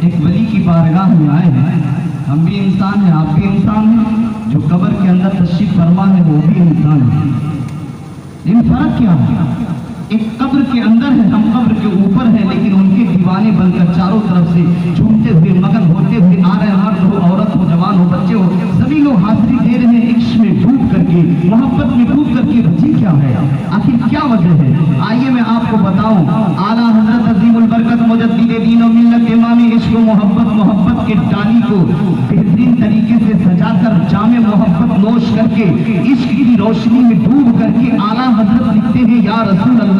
एक वली की बारगाह में आए हैं। हम भी इंसान हैं, आप भी इंसान हैं। जो कब्र के अंदर तशरीफ फरमा है वो भी इंसान है। इन फर्क क्या है? एक कब्र के अंदर है, हम कब्र के ऊपर हैं, लेकिन उनके दीवाने बनकर चारों तरफ से झूमते हुए मगन होते हुए आ रहे हैं। मर्द हो, औरत हो, जवान हो, बच्चे हो, सभी लोग हाजिरी दे रहे हैं इश्क में डूब करके, मोहब्बत में डूब करके। वजह क्या है? आखिर क्या वजह है? आइए मैं आपको बताऊं। आला हजरत अजीमुल बरकत मुजद्दिद दीन और मिल्लत इमाम इश्क मोहब्बत के डाली को बेहतरीन तरीके से सजाकर जामे मोहब्बत नोश करके इश्क की रोशनी में डूब करके आला हजरत लिखते हैं, या रसूल अल्लाह,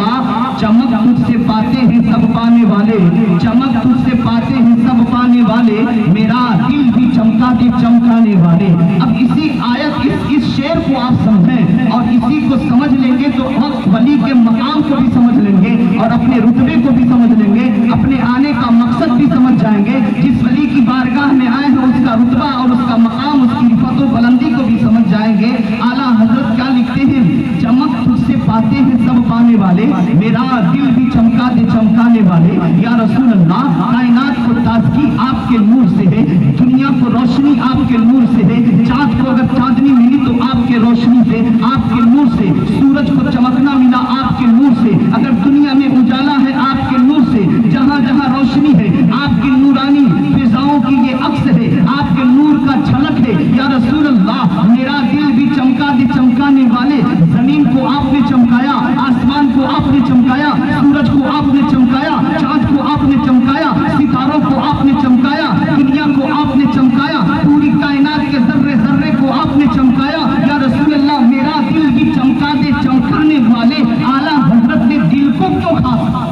चमक तुझसे पाते हैं सब पाने वाले, चमक तुझसे पाते हैं सब पाने वाले, मेरा दिल भी चमका दे चमकाने वाले। अब इसी आयत इस शेर को आप समझें और इसी को समझ लेंगे तो हक वली के मकाम को भी समझ लेंगे और अपने रुतबे को भी समझ लेंगे, अपने आने का मकसद भी समझ जाएंगे। जिस वली की बारगाह में आए हैं उसका रुतबा और उसका मकाम, उसकी रिफत और बुलंदी को भी समझ जाएंगे। आला हजरत क्या लिखते हैं? चमक तुझसे पाते हैं सब पाने वाले, मेरा दिल भी चमका दे चमकाने वाले। या रसूल अल्लाह, कायनात को ताजगी आपके नूर से है, दुनिया को रोशनी आपके नूर से है। चाँद को अगर चांदनी मिली तो आपके रोशनी से, आपके नूर से। सूरज को चमकना मिला आपके नूर से। अगर दुनिया में उजाला है आपके नूर से, जहाँ जहाँ रोशनी है आपकी नूरानी फिजाओं की ये अक्स है, आपके नूर का झलक है। या रसूल अल्लाह, मेरा दिल भी चमका दे चमकाने वाले। जमीन को आपने चमकाया, आसमान को आपने चमकाया, सूरज को आपने चमकाया, चांद को आपने चमकाया, सितारों को आपने चमकाया, दुनिया को आपने चमकाया, पूरी कायनात के जर्रे जर्रे को आपने चमकाया। या रसूल अल्लाह, मेरा दिल भी चमका दे चमकाने वाले। आला हजरत ने दिल को क्यों खास किया?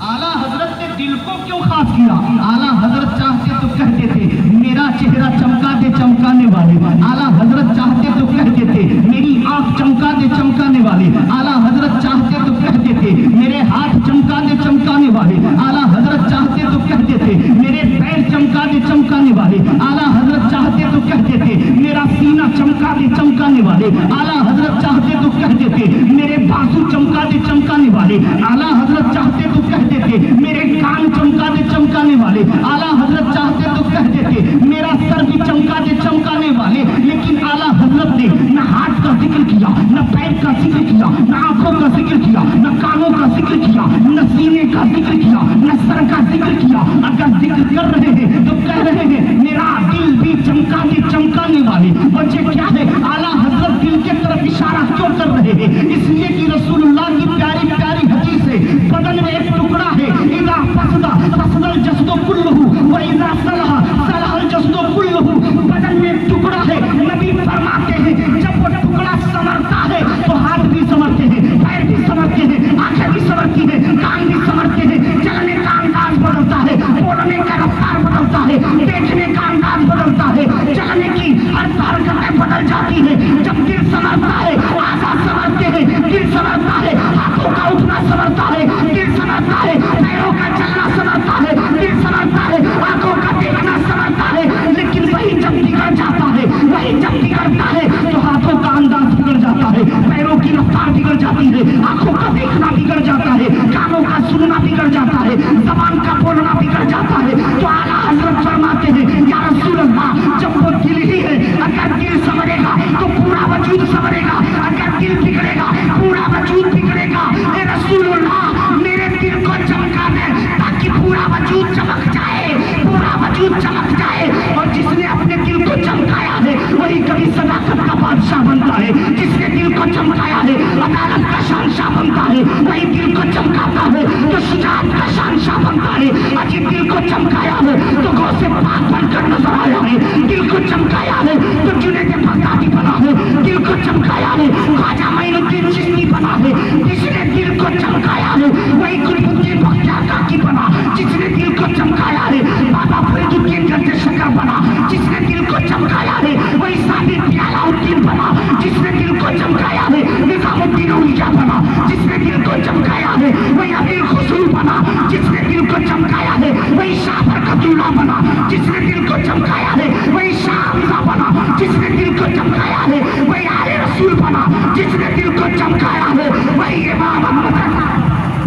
आला हजरत ने दिल को क्यों खास किया? आला हजरत चाहते तो कहते थे मेरा चेहरा चमका दे चमकाने वाले। आला हजरत चाहते तो कहते थे मेरी आंख चमका दे चमकाने वाले। आला हजरत चाहते तो कहते थे मेरे हाथ चमका दे चमकाने वाले। आला हजरत चाहते तो कहते थे मेरे पैर चमका दे चमकाने वाले। आला हजरत चाहते तो कहते थे मेरा सीना चमका दे चमकाने वाले। आला हजरत चाहते तो कहते थे मेरे बाजू चमका दे चमकाने वाले। आला हजरत चाहते तो कहते थे मेरे कान चमका दे चमकाने वाले। आला हजरत चाहते तो कहते थे मेरा सर भी चमका दे चमकाने वाले। लेकिन आला हजरत ने न हाथ का जिक्र किया, न पैर का जिक्र किया, न आंखों का जिक्र किया, न कानों का जिक्र किया, न सीने का जिक्र किया, न सर का जिक्र किया। अगर जिक्र कर रहे हैं तो कह रहे हैं मेरा दिल भी चमका दे चमकाने वाले। वजह क्या है? आला हजरत दिल के तरफ इशारा क्यों कर रहे हैं? इसलिए कि रसूलुल्लाह की प्यारी प्यारी हदीस है, बदन में एक टुकड़ा है, इज़ा फसदा फसदल जस्दो कुल्लुहु व इज़ा सलहा सलहल जस्दो कुल्लुहु। बदन में एक टुकड़ा है, नबी फरमाते हैं जब वो टुकड़ा संवरता है तो हाथ भी संवरते हैं, पैर भी संवरते हैं, आंखें भी संवरती हैं, कान भी संवरते हैं, चलने का अंदाज बदलता है, बोलने का रफ्तार बदलता है, देखने का अंदाज बदलता है, चलने की हर हरकतें बदल जाती है। जब दिल संवरता है, आज़ा संवरते हैं, दिल संवरता है, हाथों का उठना संवरता है, दिल संवरता है, पैरों का चलना संवरता है, दिल संवरता है, आंखों का देखना संवरता है। लेकिन वही जब बिगड़ जाता है, वही जब बिगड़ता है तो हाथों का अंदाज बिगड़ जाता है, पैरों की रफ्तार बिगड़ जाती है, आंखों का देखना बिगड़ जाता है, कानों का सुनना बिगड़ जाता है, जबान का बोलना बिगड़ जाता है। तो आला हजरत फरमाते हैं या रसूल अल्लाह, जब वो दिल ही है, अगर दिल संवरेगा तो पूरा वजूद संवरेगा, अगर दिल बिगड़ेगा पूरा वजूद बिगड़ेगा। ए रसूल अल्लाह, मेरे दिल को चमका दे ताकि पूरा वजूद चमक जाए, पूरा वजूद चमक जाए। और जिसने अपने दिल को चमकाया है वही कभी सदाकत का बादशाह बनता है, जिसने दिल को चमकाया है अदालत का शहंशाह बनता है, वही दिल को चमकाता है तो शुजाअत का शहंशाह बनता है। अजी दिल को चमकाया है तो गौसे पाक बनकर नजर आया है, दिल को चमकाया है तो जुनैद बगदादी बना है, दिल को चमकाया है ख्वाजा मोइनुद्दीन चिश्ती बना है, जिसने दिल को चमकाया है वही कुतुबुद्दीन बख्तियार काकी बना, जिसने दिल को चमकाया है बाबा फरीदुद्दीन गर्द शकर बना, जिसने दिल को चमकाया है वही साबिर अलाउद्दीन बना, जिसने दिल को चमकाया है निजामुद्दीन औलिया बना, जिसने दिल को चमकाया है वही अमीर खुसरू बना, जिसने दिल को चमकाया है वही शाह बरकतुल्लाह बना, जिसने दिल को चमकाया है वही शाह हमजा बना, जिसने दिल को चमकाया है वही आले रसूल बना, जिसने दिल को चमकाया है वही इमाम अहमद।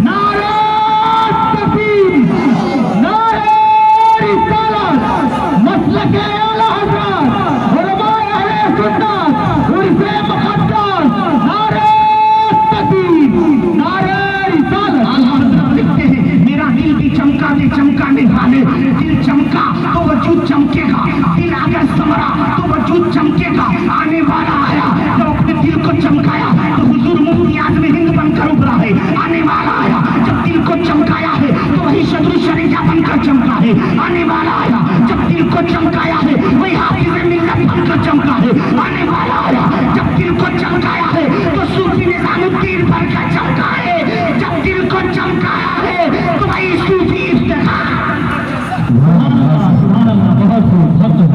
नारे तकबीर, नारे चमकाने वाले। दिल चमका तो वजूद चमकेगा, दिल अगर संवरा तो वजूद चमकेगा। आने वाला आया तो अपने दिल को चमकाया तो हुजूर मुफ्ती आज़म हिंद बनकर उभरा है। आने वाला आया जब दिल को चमकाया है तो वही सदरुल शरीया बनकर चमका है। आने वाला आया जब दिल को चमकाया है वही हाफिज़ मिल्लत बनकर चमका है। आने वाला आया जब दिल को चमकाया है तो सूफी निज़ामुद्दीन बनकर चमका है। जब दिल को चमकाया है तो वही सूफी इफ्तिखार।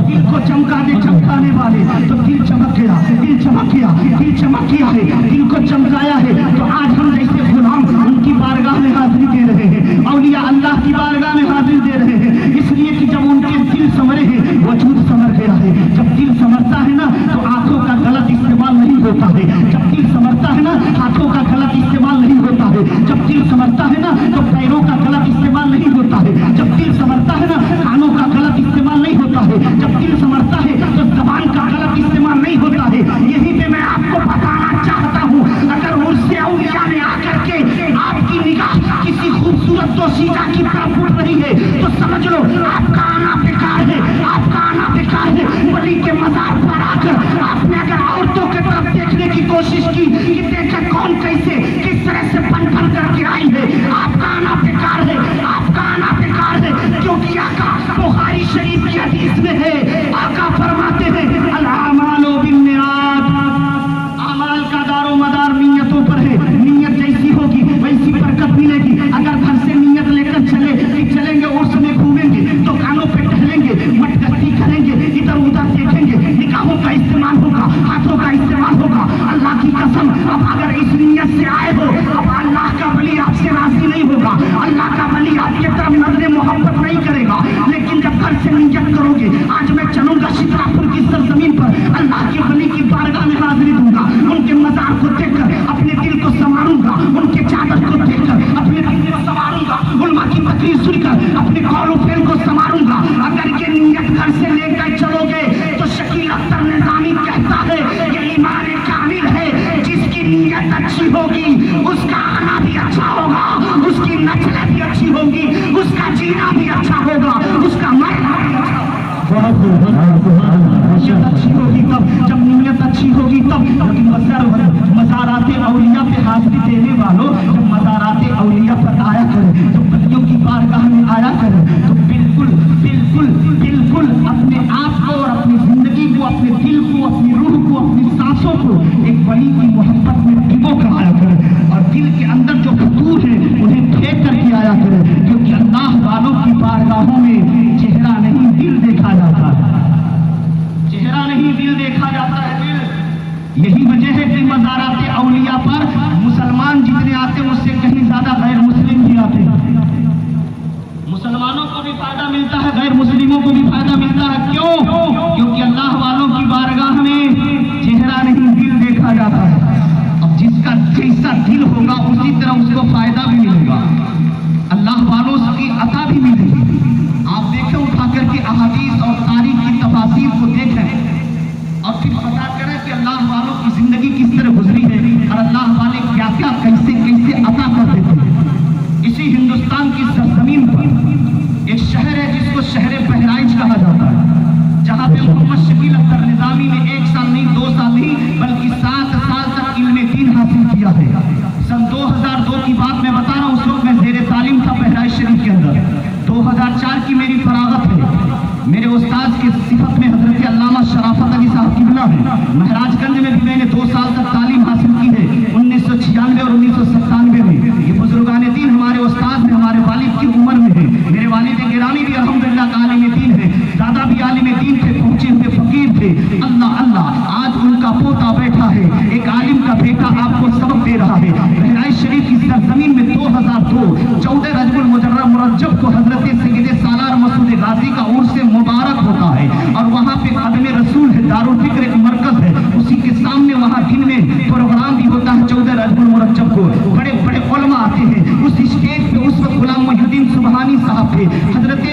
दिल को चमका दे चमकाने वाले तो दिल चमक गया, दिल चमक गया, दिल चमक गया है। दिल को चमकाया है तो आज हम जैसे गुलाम उनकी बारगाह में हाजिरी दे रहे हैं, औलिया अल्लाह की बारगाह में हाजिरी दे रहे हैं। इसलिए कि जब उनके दिल संवरे हैं वजूद संवर गया है। जब दिल संवरता है ना तो आंखों का गलत इस्तेमाल नहीं होता है। जब दिल संवरता है ना हाथों का गलत इस्तेमाल नहीं होता है। जब दिल संवरता है ना तो पैरों का गलत इस्तेमाल नहीं होता है। जब दिल संवरता है ना कानों का गलत इस्तेमाल नहीं होता है। जब दिल संवरता है तो जबान का गलत इस्तेमाल नहीं होता है। यहीं पे मैं आपको बताना चाहता हूँ, अगर मुझसे औलिया में आकर के आपकी निगाह किसी खूबसूरत दोशीजा की तरफ उठ रही है तो समझ लो आपका आना बेकार है, आपका आना बेकार है। वली के मजार पर आकर आपने अगर औरतों की तरफ देखने की कोशिश की कि देखे कौन कैसे किस तरह से बन करके आई है, आपका आना बेकार है, आपका आना बेकार है। क्योंकि आका बुखारी शरीफ की हदीस में है, आका फरमाते हैं अल आमालु बिन्नियात, अमाल का दारो मदार नियतों पर है। नियत जैसी होगी वैसी बरकत मिलेगी। अगर घर से नियत लेकर चले कि चलेंगे उर्स में घूमेंगे, दुकानों पे टहलेंगे, मटगस्ती करेंगे, इधर उधर देखेंगे, निगाहों का इस्तेमाल होगा, हाथों का इस्तेमाल होगा। अल्लाह की कसम अब अगर इस नियत से आए हो अब अल्लाह का वली आपसे राजी नहीं होगा, अल्लाह का वली आपके तरफ नजर मोहब्बत नहीं करेगा। लेकिन जब घर से नियत करोगे आज मैं चलूंगा शिकरापुर की सरजमीन पर, अल्लाह के वली की बारगाह में हाजिरी दूंगा, उनके मजार को देखकर अपने दिल को संवारूंगा, उनके चादर को देखकर अपने दिल को संवारूंगा, उल्मा की तकरीर सुनकर अपने कौलो फेल को संवारूंगा। अगर ये नियत घर से लेकर चलोगे तो शकील अख्तर निज़ामी कहता है ये ईमान कामिल है। जिसकी नियत अच्छी होगी उसका आना भी अच्छा होगा, उसकी नस्लें भी अच्छी होंगी, उसका जीना भी अच्छा होगा, उसका मरना भी अच्छा होगा। नियत अच्छी होगी तब, जब नियत अच्छी होगी तब। मज़ाराते औलिया पे हाजिरी देने वालों जब मज़ाराते औलिया पर आया करें, जब वलियों की बारगाह में आया करें तो बिल्कुल बिल्कुल बिल्कुल अपने आप को और अपनी जिंदगी को, अपने दिल को, अपनी रूह को, अपनी सांसों को एक वली की मोहब्बत में भिगो कर आया करें और दिल के अंदर जो फतूर है उन्हें फेंक करके आया करें। क्योंकि अल्लाह वालों की बारगाहों में चेहरा नहीं दिल देखा जाता है, चेहरा नहीं दिल देखा जाता है, दिल। यही वजह है कि मज़ाराते औलिया पर मुसलमान जितने आते हैं उससे कहीं ज्यादा गैर मुस्लिम भी आते हैं। मुसलमानों को भी फायदा मिलता है, गैर मुस्लिमों को भी फायदा मिलता है। क्यों? क्योंकि अल्लाह वालों की बारगाह में चेहरा नहीं दिल देखा जाता है। अब जिसका जैसा दिल होगा उसी तरह उसको फायदा भी मिलेगा, अल्लाह वालों की अता भी मिलेगी। आप देखें उठा करके अहादीस और तारीख की तफासीर को देखें और फिर पता करें कि अल्लाह वालों की जिंदगी किस तरह गुजरी है और अल्लाह वाले क्या क्या कैसे कैसे अता कर देते हैं। इसी हिंदुस्तान की सरजमीन पर एक शहर है जिसको शहर बहराइच कहा जाता है, जहाँ पे मोहम्मद शकील अख्तर निज़ामी ने 1 साल नहीं 2 साल नहीं बल्कि 7 साल तक इल्मे दीन हासिल किया है। सन 2002 की बात मैं बता रहा हूँ, उस वक्त मैं ज़ेरे तालीम था बहराइच शरीफ के अंदर। 2004 की मेरी फरागत है। मेरे उस्ताद की सिफत में हजरत अल्लामा शराफत अली साहब किबला है। महराजगंज में भी मैंने 2 साल तक तालीम हासिल की है, 1996 और 1997 में। ये बुजुर्गान दीन हमारे उस्ताद में हमारे वालिद की उम्र में है। मेरे वालिद गिरानी भी अल्हम्दुलिल्लाह आलिम दीन है, दादा भी आलिम दीन थे, पहुंचे हुए फकीर थे। अल्लाह अल्लाह, आज उनका पोता बैठा है, एक आलिम का बेटा आपको सबक दे रहा है। बहराइच शरीफ की सरजमीन में 2002 14 रजबुल मुरज्जब को हजरत सैयद सालार मसूद गाजी का उर्स मुबारक होता है और वहाँ पे कदम रसूल है, दारुल फिक्र एक मरकज है, उसी के सामने वहाँ दिन में प्रोग्राम भी होता है। 14 रजबुल मुरज्जब को बड़े बड़े उलमा आते हैं। उस स्टेज पे उस वक्त गुलाम मोहिउद्दीन सुबहानी साहब थे, हजरत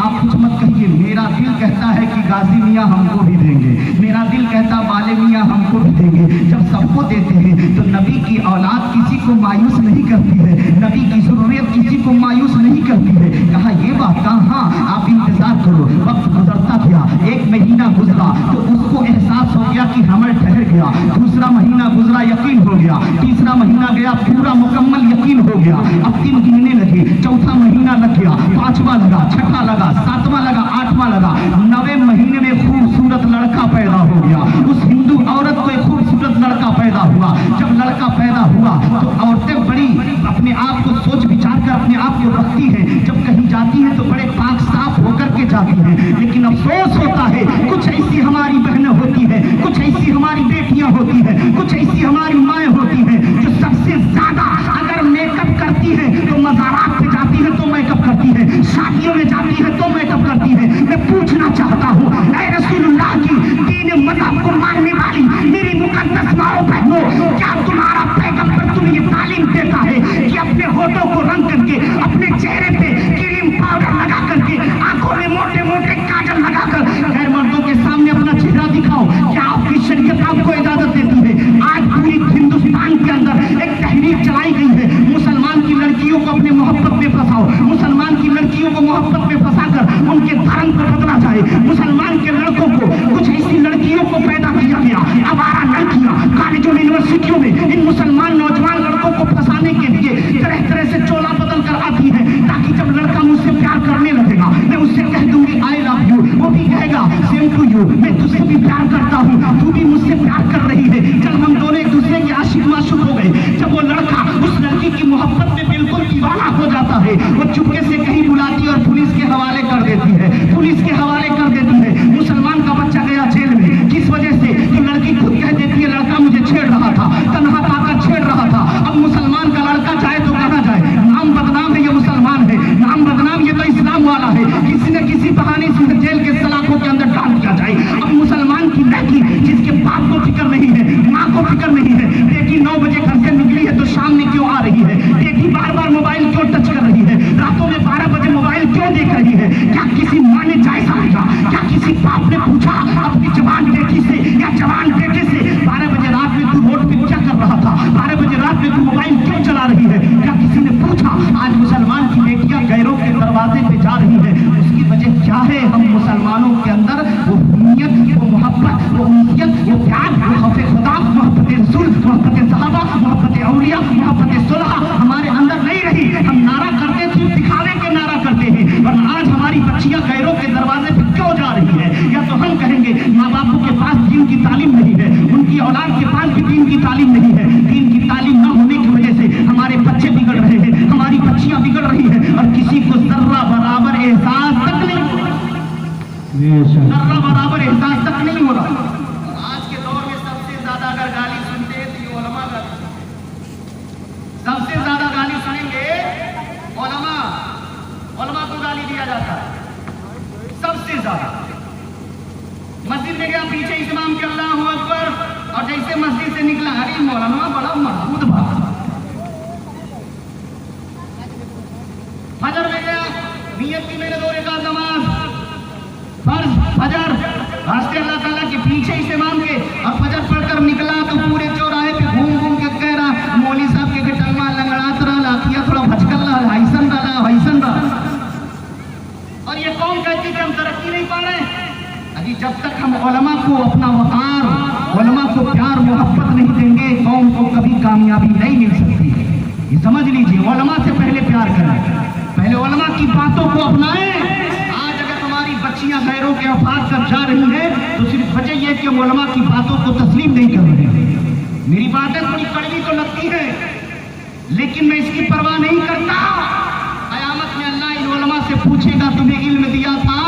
आप कुछ मत कहिए, मेरा दिल कहता है कि गाजी मियाँ हमको भी देंगे, मेरा दिल कहता बाले मियाँ हमको भी देंगे। जब सबको देते हैं तो नबी की औलाद किसी को मायूस नहीं करती है, नबी की ज़रूरत किसी को मायूस नहीं करती है। कहा ये बात कहा, हाँ आप इंतजार करो। वक्त गुजरता गया, 1 महीना गुजरा तो उसको एहसास हो गया कि हमर ठहर गया। दूसरा महीना गुजरा, यकीन हो गया। तीसरा महीना गया, पूरा मुकम्मल यकीन हो गया। अब 3 गिनने लगे, चौथा महीना लग गया, 5वां लगा, 6वां लगा, 7वां लगा, 8वां लगा। 9वें महीने में खूबसूरत लड़का पैदा हो गया। उस हिंदू औरत को एक खूबसूरत लड़का पैदा हुआ। जब लड़का पैदा हुआ तो औरतें बड़ी अपने आप को सोच विचार कर अपने आप को रखती हैं। जब कहीं जाती हैं तो बड़े पाक साफ होकर के जाती हैं। लेकिन अफसोस होता है, कुछ ऐसी हमारी बहनें होती हैं, कुछ ऐसी हमारी बेटियां होती हैं, कुछ ऐसी हमारी माएँ होती हैं जो सबसे ज्यादा अगर मेकअप करती हैं तो मज़ारात पे जाती है तो मेकअप करती है, शादियों में जाती है तो मेकअप करती है। मैं पूछना चाहता हूँ, ऐ रसूलुल्लाह की दीन मज़हब को मानने वाली मेरी मुकद्दस माओ बहनों, क्या तुम्हारा पैगंबर तुम्हें ये तालीम देता है कि अपने होठों को रंग करके, अपने चेहरे पे क्रीम पाउडर लगा करके, आंखों में मोटे मोटे काजल लगाकर गैर मर्दों के सामने अपना चेहरा दिखाओ? क्या आपकी शरीयत आपको इजाजत देती है? आज पूरी हिंदुस्तान के अंदर एक तहरीक चलाई गई है, मुसलमान की लड़कियों को अपने मोहब्बत में फंसाओ, मुसलमान की लड़कियों को मोहब्बत में फंसाकर उनके धर्म को बदला जाए। मुसलमान के लड़कों को, कुछ ऐसी लड़कियों को पैदा किया गया, आवारा लड़कियां कॉलेजों यूनिवर्सिटियों में इन मुसलमान नौजवान लड़कों को फंसाने के लिए तरह तरह से चोला बदल कर आती है, ताकि जब लड़का मुझसे प्यार करने लगेगा मैं उससे कह दूंगी आई लव यू, वो भी कहेगा सेम टू यू, मैं तुझसे भी प्यार करता हूँ, तू भी मुझसे प्यार कर रही है। जब हम दोनों एक दूसरे के आशिक माशूक हो गए, जब वो लड़का उस लड़की की मोहब्बत में बिल्कुल दीवाना हो जाता है, वो चुपके से कहीं बुलाती और पुलिस के हवाले कर देती है, पुलिस के हवाले कर देती है। मुसलमान का बच्चा गया जेल में, किस वजह से? तो लड़की खुद कह देती है लड़का मुझे छेड़ रहा था, तन्हा पाकर छेड़ रहा था। अब मुसलमान का लड़का जाए तो कहाँ जाए? नाम बदनाम है, ये मुसलमान है, नाम बदनाम ये तो इस्लाम वाला है, किसी न किसी बहाने से जेल के सलाखों के अंदर डाल दिया जाए। अब मुसलमान की लड़की जिसके बाप को फिक्र नहीं है, माँ को फिक्र नहीं है, बेटी 9 बजे घर से निकली है तो शाम में क्यों आ रही है, बेटी बार बार मोबाइल क्यों टच कर रही है, रातों में 12 बजे मोबाइल क्यों देख रही है? क्या किसी माँ ने जायजा लिया? क्या किसी बाप ने पूछा अपनी जवान बेटी से या जवान बेटे से 12 बजे रात में तू रोड पे क्या कर रहा था, 12 बजे रात में तू मोबाइल क्यों चला रही है? क्या किसी ने पूछा? आज मुसलमान की बेटियां गैरों के दरवाजे पे जा रही है, उसकी वजह क्या है? हम मुसलमानों के अंदर वो हुम्मियत, वो मोहब्बत, वो उन्सियत, वो प्यार, वो खौफ खुदा, मोहब्बत रसूल, मोहब्बत सहाबा, मोहब्बत औलिया, मोहब्बत सुलह हमारे अंदर नहीं रही। हम नारा करते थे, दिखावे के नारा करते हैं, और आज हमारी बच्चियां गैरों के दरवाजे पे क्यों जा रही है? या तो हम कहेंगे माँ बापों के पास दीन की तालीम नहीं है, उनकी औलाद के पास भी दीन की तालीम नहीं है। दीन की तालीम न होने की वजह से हमारे बच्चे बिगड़ रहे हैं, हमारी बच्चियां बिगड़ रही हैं, और किसी को जर्रा बराबर एहसास तक नहीं, जर्रा बराबर एहसास तक नहीं हो रहा। आज के दौर में सबसे ज्यादा अगर गाली सुनते हैं तो ये उलमा गाली, सबसे ज्यादा गाली सुनेंगे उलमा को गाली दिया जाता है सबसे ज्यादा। मस्जिद में गया, पीछे इमाम के अल्लाहू अकबर, और जैसे मस्जिद से निकला, अरे मौलाना बड़ा मजबूत बात। फजर में गया, नियत की मैंने 2 रकात नमाज फर्ज फजर, रास्ते अल्लाह ताला के पीछे इमाम के, और फजर पढ़कर निकला तो पूरे चौराहे पे घूम घूम के कह रहा मौली साहब के टलमा लंगड़ात रहा, लाखिया थोड़ा भचकल रहा, हैसन रहा, हैसन रहा। और ये कौन कहती कि हम तरक्की नहीं पा रहे? अभी जब तक हम उलमा को अपना वकार, उलमा को प्यार मोहब्बत नहीं देंगे, कौम को कभी कामयाबी नहीं मिल सकती। ये समझ लीजिए, उलमा से पहले प्यार करें, पहले उलमा की बातों को अपनाएं। आज अगर हमारी बच्चियां गैरों के अफाद कर जा रही हैं तो सिर्फ वजह यह कि हम उलमा की बातों को तस्लीम नहीं कर रहे हैं। मेरी बातें थोड़ी कड़वी तो लगती है, लेकिन मैं इसकी परवाह नहीं करता। कयामत में अल्लाह इन उलमा से पूछेगा तुम्हें इल्म दिया था,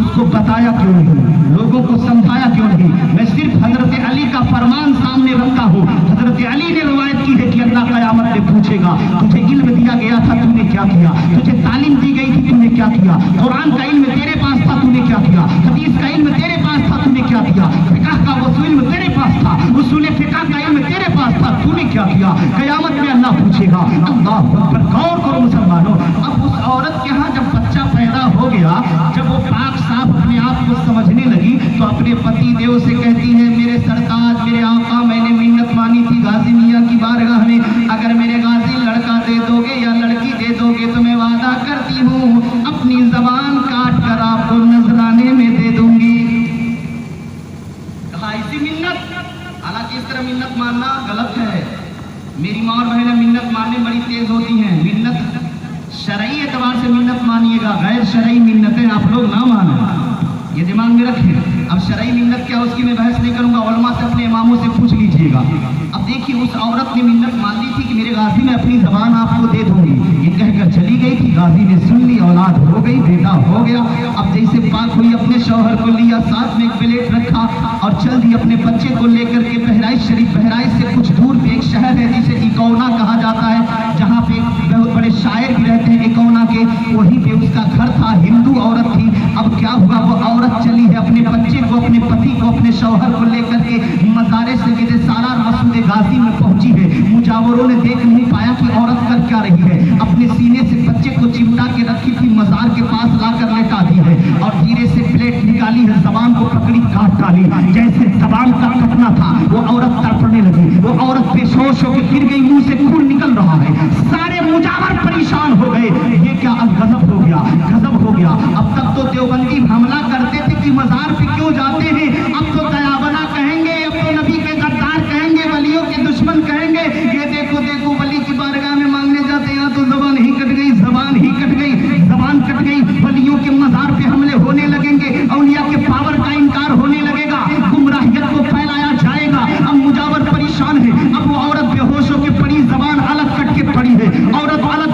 उसको बताया क्यों नहीं, लोगों को समझाया क्यों नहीं? मैं सिर्फ हजरत अली का फरमान सामने रखता हूँ। हजरत अली ने रवायत की है कि अल्लाह कयामत में पूछेगा तुझे इल्म दिया गया था, तुमने क्या किया? तुझे तालीम दी गई थी, तुमने क्या किया? कुरान का इल्म तेरे पास था, तूने क्या किया? हदीस का इल्म तेरे पास था, तूने क्या किया? फिक़ह का वो इल्म तेरे पास था, उसूल फिक़ह का इल्म तेरे पास था, तूने क्या किया? कयामत में अल्लाह पूछेगा। अल्लाह पर गौर करो मुसलमानों। अब उस औरत के यहाँ जब बच्चा पैदा हो गया, जब अपने पति देव से कहती है, मेरे सरताज, मेरे आका, मैंने मिन्नत मानी थी गाजी मियाँ की बारगाह में, अगर मेरे गाजी लड़का दे दोगे या लड़की दे दोगे तो मैं वादा करती हूँ अपनी जबान काट कर आपको नजराने में दे दूंगी। कहा ऐसी मिन्नत, हालांकि इस तरह मिन्नत मानना गलत है। मेरी माँ और बहनें मिन्नत मानने बड़ी तेज होती हैं। मिन्नत शरई एतबार से मिन्नत मानिएगा, गैर शरई मिन्नतें आप लोग ना मानो, ये दिमाग में रखें। अब शरई मिन्नत क्या, उसकी मैं बहस नहीं करूंगा, उलमा से अपने इमामों से पूछ लीजिएगा। अब देखिए, उस औरत ने मिन्नत मान ली थी कि मेरे गाजी में अपनी जबान आपको दे दूंगी, ये कहकर चली गई थी। गाजी ने सुन ली, औलाद हो गई, बेटा हो गया। अब जैसे पाक हुई, अपने शौहर को लिया, साथ में एक प्लेट रखा और चल दी अपने बच्चे को लेकर के बहराइच शरीफ। बहराइच से कुछ दूर पे एक शहर है जिसे इकौना कहा जाता है, जहाँ पे बहुत बड़े शायर भी रहते हैं इकौना के, वहीं पे उसका घर था। हिंदू औरत थी। अब क्या हुआ, वो औरत चली है अपने बच्चे को, अपने पति को, अपने शौहर को लेकर के मज़ारे से गिरे सालार मसूद गाजी में पहुंची है। मुजावरों ने देख नहीं पाया कि औरत कर क्या रही है। अपने सीने से बच्चे को चिमटा के रखी थी, मज़ार के पास लाकर लेटा दी है और धीरे से प्लेट निकाली है, जबान को पकड़ी, काट डाली। जैसे जबान का कटना था, वो औरत तड़पने लगी। वो औरत बेहोश होकर गिर गई, मुंह से खून निकल रहा है। सारे मुजावर परेशान हो गए, ये क्या गजब हो गया, गजब हो गया। अब तक तो देवबंदी हमला करते थे कि मज़ार पे क्यों जाते हैं, अब तो दयाबना कहेंगे, अब तो नबी के गद्दार कहेंगे, वलियों के दुश्मन कहेंगे। ये देखो देखो, वली की बारगाह में मांगने जाते, यहाँ तो जबान ही कट गई, जबान ही कट गई, जबान कट गई। वलियों के मज़ार पे हमले होने लगेंगे, औलिया के पावर का इनकार होने लगेगा, गुमराहियत को फैलाया जाएगा। अब मुजावर परेशान है। अब वो औरत बेहोश होकर पड़ी, जबान अलग कट के पड़ी है, औरत अलग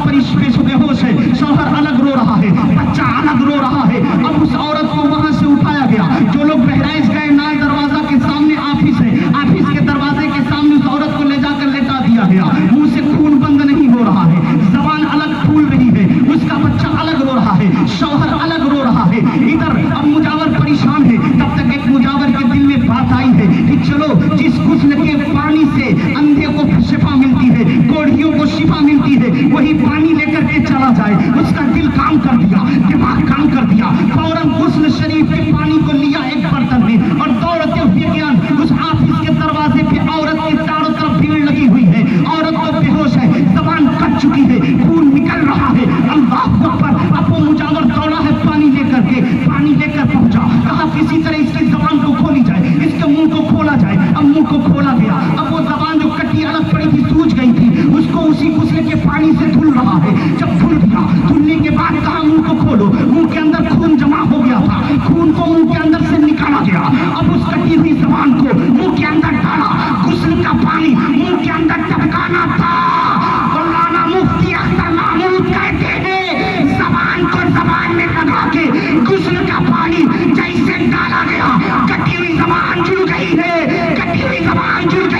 बेहोश है, शौहर अलग रो रहा है, बच्चा अलग रो रहा है। अब उस औरत को वहां से उठाया गया। जो लोग बहराइच गए, नाल दरवाजा के सामने ऑफिस है, ऑफिस के दरवाजे के सामने उस औरत को ले जाकर लेटा दिया गया। मुंह से खून बंद नहीं हो रहा है, जबान अलग फूल रही है, उसका बच्चा अलग रो रहा है, शौहर अलग रो रहा है। इधर अब मुजावर परेशान है। तब तक एक मुजावर के दिल में बात आई है कि चलो, जिस गुस्ल के पानी से अंधे को शिफा मिलती है, कोढ़ियों को शिफा मिलती है, वही पानी लेकर के चला जाए। उसका दिल काम कर दिया, दिमाग काम कर दिया। फौरन गुस्ल शरीफ के पानी को लिया एक बर्तन में और दौड़ते हुए गया उस ऑफिस के दरवाजे पे। औरत के चारों तरफ भीड़ लगी हुई है, औरत तो बेहोश है, जबान कट चुकी है, खून निकल रहा है। अल्लाह अकबर। अब वो मुजावर दौड़ा है पानी लेकर के, पानी लेकर पहुंचा। कहा किसी तरह इसकी जबान को खोली जाए, इसके मुंह को खोला जाए। अब मुंह को खोला गया। अब वो जबान जो कटी अलग पड़ी थी, सूज गई थी, उसको उसी गुस्ले के पानी से धुल रहा है। जब धुल गया, धुलने के बाद कहा मुंह को खोलो। मुंह के अंदर खून जमा हो गया था, खून को मुंह के अंदर से निकाला गया। अब उस कटी हुई जबान को मुंह के अंदर डाला, गुस्ल का पानी मुंह के अंदर टपकाना था। मौलाना मुफ्ती अख्तर महमूद कहते हैं, जबान को जबान में लगा के गुस्ल का पानी जैसे डाला गया, कटी हुई जबान जुड़ गई है, कटी हुई जबान जुड़ गई